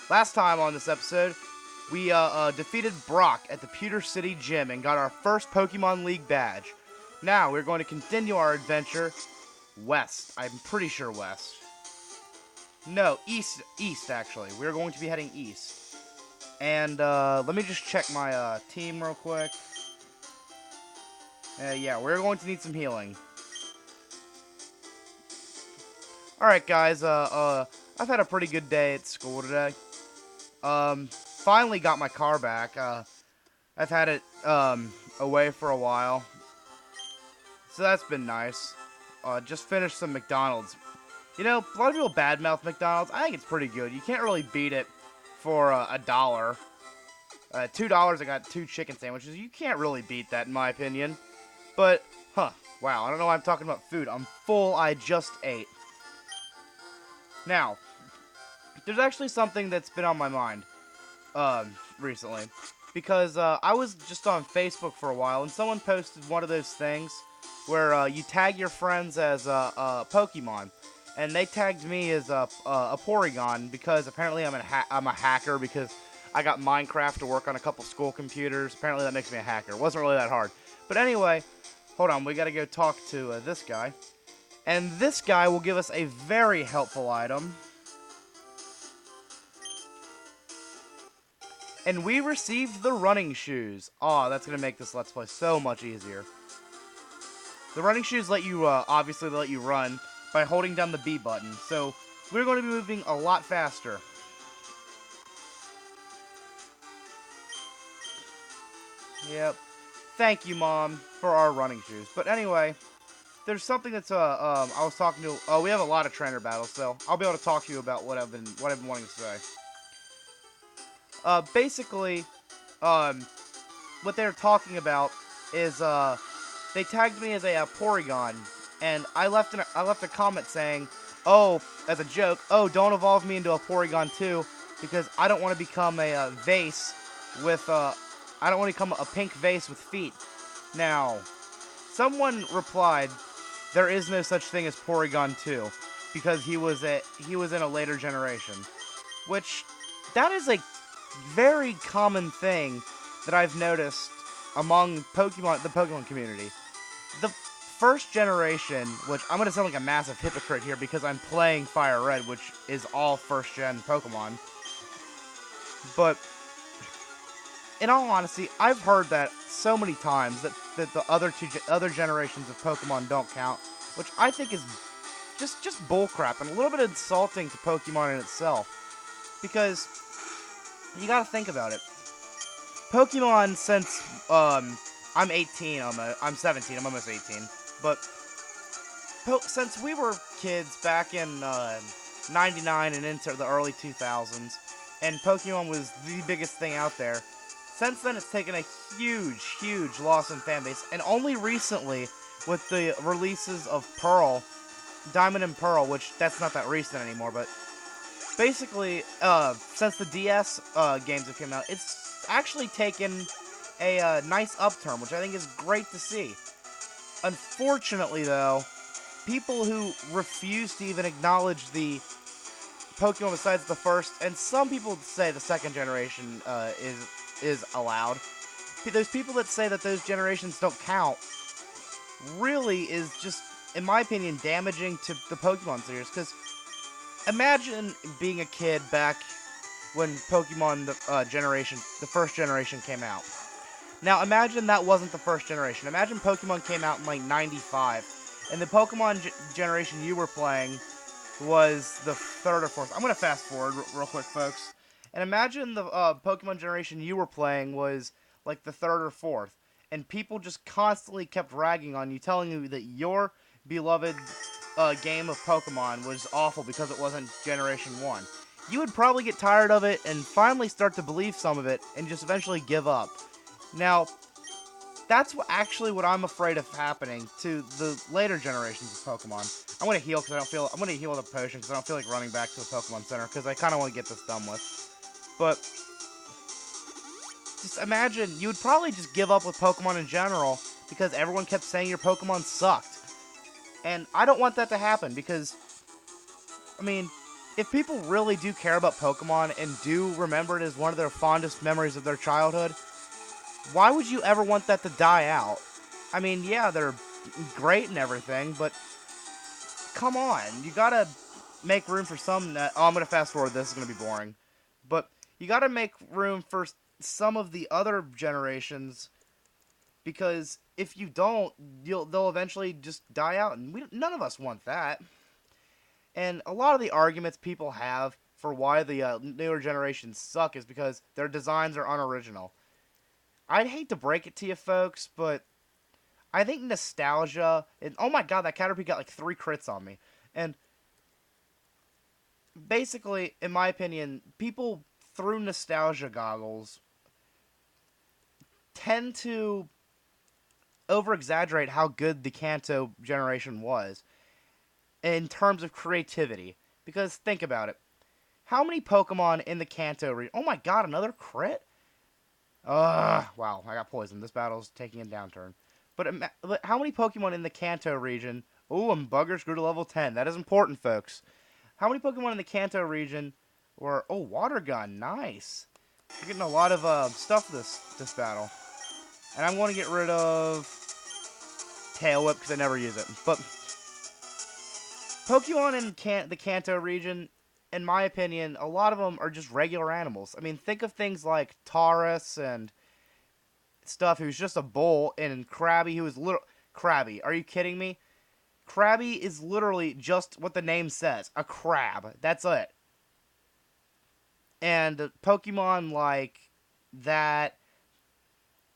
Last time on this episode, we defeated Brock at the Pewter City Gym and got our first Pokemon League badge. Now, we're going to continue our adventure west. I'm pretty sure west. No, east, actually. We're going to be heading east. And, let me just check my, team real quick. Yeah, we're going to need some healing. Alright, guys, I've had a pretty good day at school today. Finally got my car back. I've had it, away for a while. So that's been nice. Just finished some McDonald's. You know, a lot of people badmouth McDonald's. I think it's pretty good. You can't really beat it for $1. $2, I got 2 chicken sandwiches. You can't really beat that, in my opinion. But, wow, I don't know why I'm talking about food. I'm full, I just ate. Now, there's actually something that's been on my mind, recently. Because, I was just on Facebook for a while, and someone posted one of those things where, you tag your friends as, Pokemon. And they tagged me as, a Porygon, because apparently I'm a hacker, because I got Minecraft to work on a couple school computers. Apparently that makes me a hacker. It wasn't really that hard. But anyway, hold on, we gotta go talk to, this guy. And this guy will give us a very helpful item. And we received the running shoes. Aw, that's gonna make this Let's Play so much easier. The running shoes let you, obviously let you run by holding down the B button. So, we're going to be moving a lot faster. Yep. Thank you, Mom, for our running shoes. But anyway, there's something that's, I was talking to, we have a lot of trainer battles, so I'll be able to talk to you about what I've been wanting to say. Basically, what they're talking about is, they tagged me as a Porygon, and I left a comment saying, oh, as a joke, oh, don't evolve me into a Porygon too, because I don't want to become a vase with, I don't want to become a pink vase with feet. Now, someone replied, there is no such thing as Porygon 2, because he was in a later generation. Which, that is a very common thing that I've noticed among the Pokemon community. The first generation, which I'm going to sound like a massive hypocrite here because I'm playing Fire Red, which is all first gen Pokemon. But, in all honesty, I've heard that so many times that the other generations of Pokemon don't count, which I think is just bullcrap and a little bit insulting to Pokemon in itself. Because you gotta think about it. Pokemon, since I'm 18, I'm 17, I'm almost 18, but since we were kids back in 99 and into the early 2000s, and Pokemon was the biggest thing out there, since then it's taken a huge loss in fanbase, and only recently, with the releases of Pearl, Diamond and Pearl, which that's not that recent anymore, but basically, since the DS games have come out, it's actually taken a nice upturn, which I think is great to see. Unfortunately, though, people who refuse to even acknowledge the Pokemon besides the first, and some people say the second generation is allowed. Those people that say that those generations don't count really is just, in my opinion, damaging to the Pokemon series, because imagine being a kid back when Pokemon, the first generation came out. Now, imagine that wasn't the first generation. Imagine Pokemon came out in, like, 95, and the Pokemon generation you were playing was the third or fourth. I'm going to fast forward real quick, folks. And imagine the Pokemon generation you were playing was, like, the third or fourth, and people just constantly kept ragging on you, telling you that your beloved game of Pokemon was awful because it wasn't Generation 1. You would probably get tired of it and finally start to believe some of it and just eventually give up. Now, that's actually what I'm afraid of happening to the later generations of Pokemon. I'm going to heal because I'm going to heal with a potion because I don't feel like running back to the Pokemon Center because I kind of want to get this done with. But just imagine, you would probably just give up with Pokemon in general because everyone kept saying your Pokemon sucked. And I don't want that to happen because, I mean, if people really do care about Pokemon and do remember it as one of their fondest memories of their childhood, why would you ever want that to die out? I mean, yeah, they're great and everything, but come on, you gotta make room for some. Oh, I'm gonna fast forward. This is gonna be boring, but you gotta make room for some of the other generations because if you don't, they'll eventually just die out, and none of us want that. And a lot of the arguments people have for why the newer generations suck is because their designs are unoriginal. I'd hate to break it to you folks, but I think nostalgia. And, oh my god, that Caterpie got like 3 crits on me. And basically, in my opinion, people through nostalgia goggles tend to over exaggerate how good the Kanto generation was in terms of creativity. Because think about it. How many Pokemon in the Kanto region? Oh my god, another crit? Wow, I got poisoned. This battle's taking a downturn. But how many Pokemon in the Kanto region? Ooh, and Buggers grew to level 10. That is important, folks. How many Pokemon in the Kanto region were... Oh, Water Gun. Nice. We're getting a lot of stuff this battle. And I'm going to get rid of Tail Whip because I never use it. But Pokemon in the Kanto region, in my opinion, a lot of them are just regular animals. I mean, think of things like Taurus and stuff who's just a bull, and Krabby who is little... Krabby, are you kidding me? Krabby is literally just what the name says, a crab. That's it. And Pokemon like that,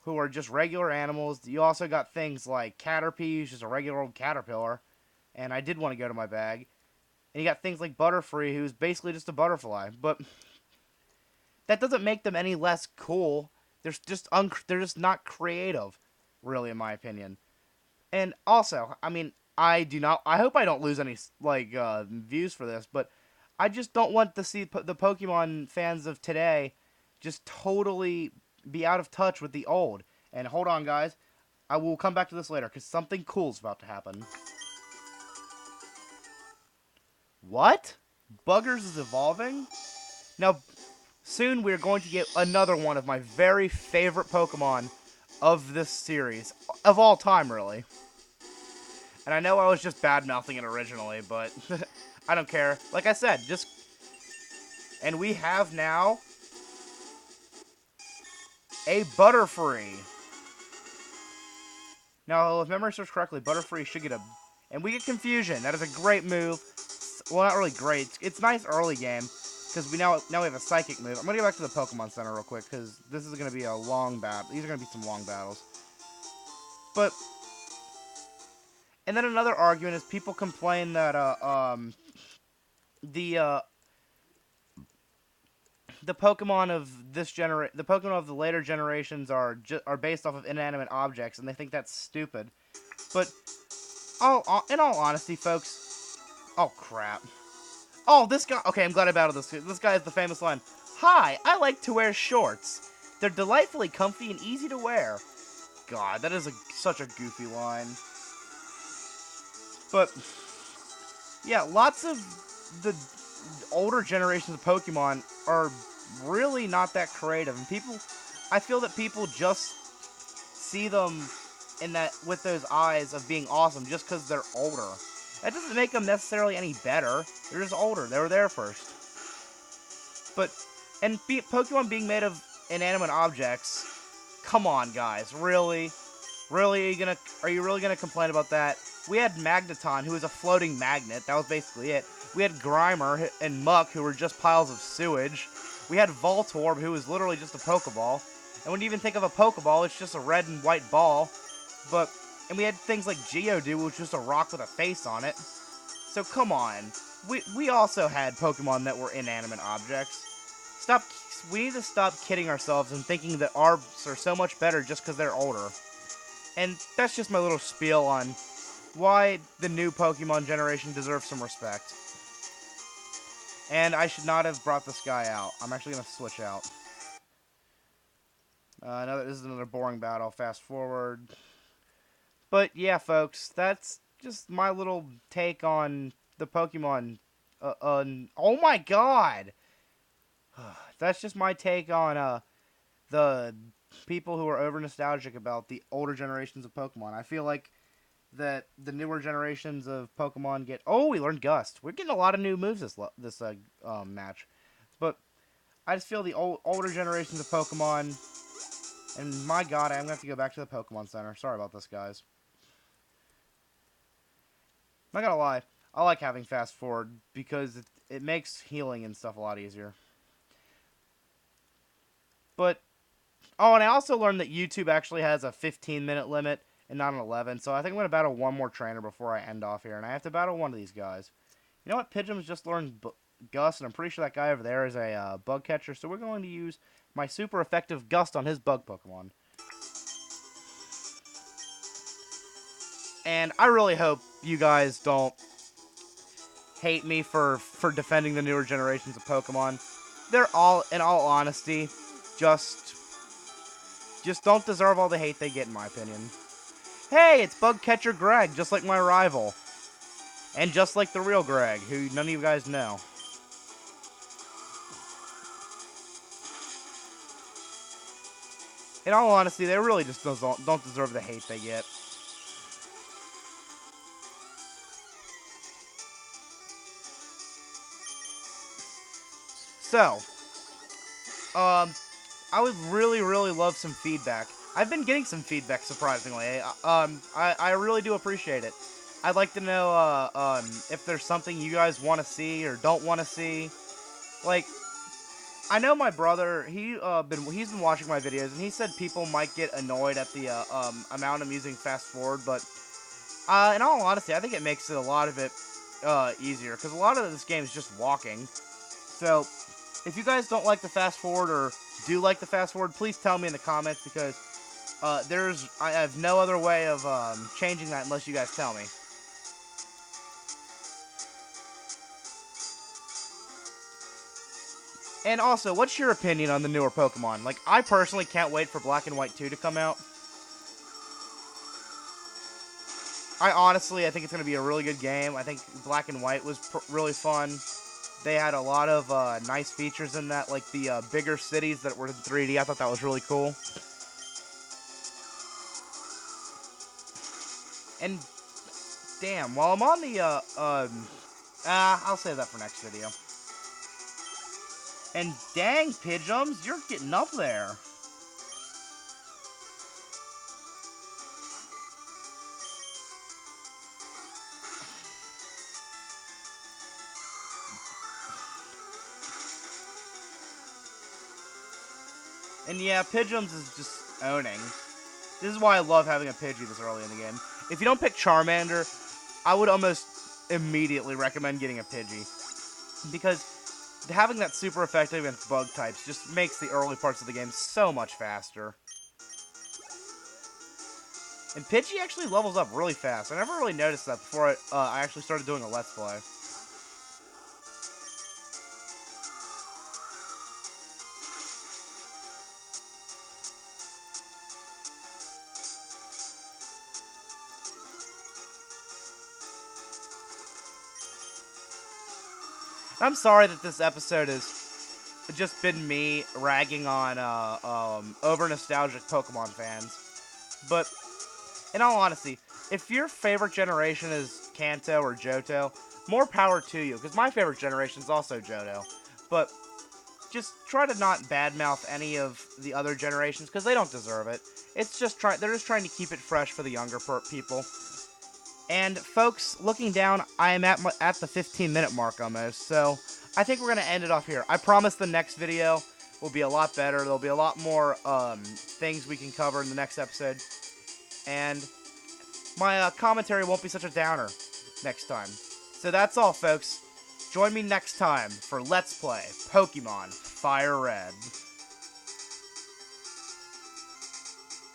who are just regular animals. You also got things like Caterpie, who's just a regular old caterpillar. And I did want to go to my bag. And you got things like Butterfree, who's basically just a butterfly. But that doesn't make them any less cool. They're just not creative, really, in my opinion. And also, I mean, I do not. I hope I don't lose any like views for this, but I just don't want to see the Pokemon fans of today just totally be out of touch with the old. And hold on, guys, I will come back to this later because something cool is about to happen. What? Buggers is evolving? Now, soon we're going to get another one of my very favorite Pokemon of this series, of all time, really. And I know I was just bad mouthing it originally, but I don't care. Like I said, just. And we have now a Butterfree. Now, if memory serves correctly, Butterfree should get a. And we get Confusion. That is a great move. Well, not really great. It's nice early game because we now we have a Psychic move. I'm gonna get back to the Pokemon Center real quick because this is gonna be a long battle. These are gonna be some long battles. But and then another argument is people complain that the the Pokemon of the Pokemon of the later generations are based off of inanimate objects, and they think that's stupid. But in all honesty, folks, oh crap. Oh, this guy. Okay, I'm glad I battled this. This guy has the famous line. Hi, I like to wear shorts. They're delightfully comfy and easy to wear. God, that is such a goofy line. But yeah, lots of the older generations of Pokemon are really not that creative, and I feel that people just see them in that with those eyes of being awesome just because they're older. That doesn't make them necessarily any better. They're just older. They were there first. But Pokemon being made of inanimate objects. Come on, guys. Really? Really? Are you really gonna complain about that? We had Magneton, who was a floating magnet. That was basically it. We had Grimer and Muck, who were just piles of sewage. We had Voltorb, who was literally just a Pokeball. And when you even think of a Pokeball, it's just a red and white ball. And we had things like Geodude, which was just a rock with a face on it. So come on. We also had Pokemon that were inanimate objects. We need to stop kidding ourselves and thinking that ours are so much better just because they're older. And that's just my little spiel on why the new Pokemon generation deserves some respect. And I should not have brought this guy out. I'm actually going to switch out. This is another boring battle. Fast forward. But yeah, folks, that's just my little take on the Pokemon Oh my god! That's just my take on the people who are over nostalgic about the older generations of Pokemon. I feel like that the newer generations of Pokemon get. Oh, we learned Gust. We're getting a lot of new moves this match, but I just feel the older generations of Pokemon. And my god, I'm gonna have to go back to the Pokemon Center. Sorry about this, guys. I'm not gonna lie, I like having fast forward because it makes healing and stuff a lot easier. But oh, and I also learned that YouTube actually has a 15-minute limit and not an 11. So I think I'm gonna battle one more trainer before I end off here, and I have to battle one of these guys. You know what? Pidgeot's just learned Gust, and I'm pretty sure that guy over there is a bug catcher. So we're going to use my super effective Gust on his bug Pokemon. And I really hope you guys don't hate me for defending the newer generations of Pokemon. They're all, in all honesty, just don't deserve all the hate they get, in my opinion. Hey, it's Bug Catcher Greg, just like my rival. And just like the real Greg, who none of you guys know. In all honesty, they really just don't deserve the hate they get. So, I would really love some feedback. I've been getting some feedback, surprisingly. I really do appreciate it. I'd like to know if there's something you guys want to see or don't want to see. Like, I know my brother, he's been watching my videos, and he said people might get annoyed at the amount I'm using fast forward, but in all honesty, I think it makes it a lot of it easier, because a lot of this game is just walking. So, if you guys don't like the fast forward or do like the fast forward, please tell me in the comments, because I have no other way of changing that unless you guys tell me. And also, what's your opinion on the newer Pokemon? Like, I personally can't wait for Black and White 2 to come out. I think it's going to be a really good game. I think Black and White was really fun. They had a lot of nice features in that, like the bigger cities that were in 3D. I thought that was really cool. And, damn, while I'm on the, I'll save that for next video. And dang, Pidgeoms, you're getting up there. And yeah, Pidgeoms is just owning. This is why I love having a Pidgey this early in the game. If you don't pick Charmander, I would almost immediately recommend getting a Pidgey. Because having that super effective against bug types just makes the early parts of the game so much faster. And Pidgey actually levels up really fast. I never really noticed that before I actually started doing a Let's Play. I'm sorry that this episode has just been me ragging on over-nostalgic Pokemon fans. But, in all honesty, if your favorite generation is Kanto or Johto, more power to you, because my favorite generation is also Johto. But just try to not badmouth any of the other generations, because they don't deserve it. It's just they're just trying to keep it fresh for the younger people. And folks, looking down, I am at the 15-minute mark almost, so I think we're going to end it off here. I promise the next video will be a lot better. There'll be a lot more things we can cover in the next episode. And my commentary won't be such a downer next time. So that's all, folks. Join me next time for Let's Play Pokemon Fire Red.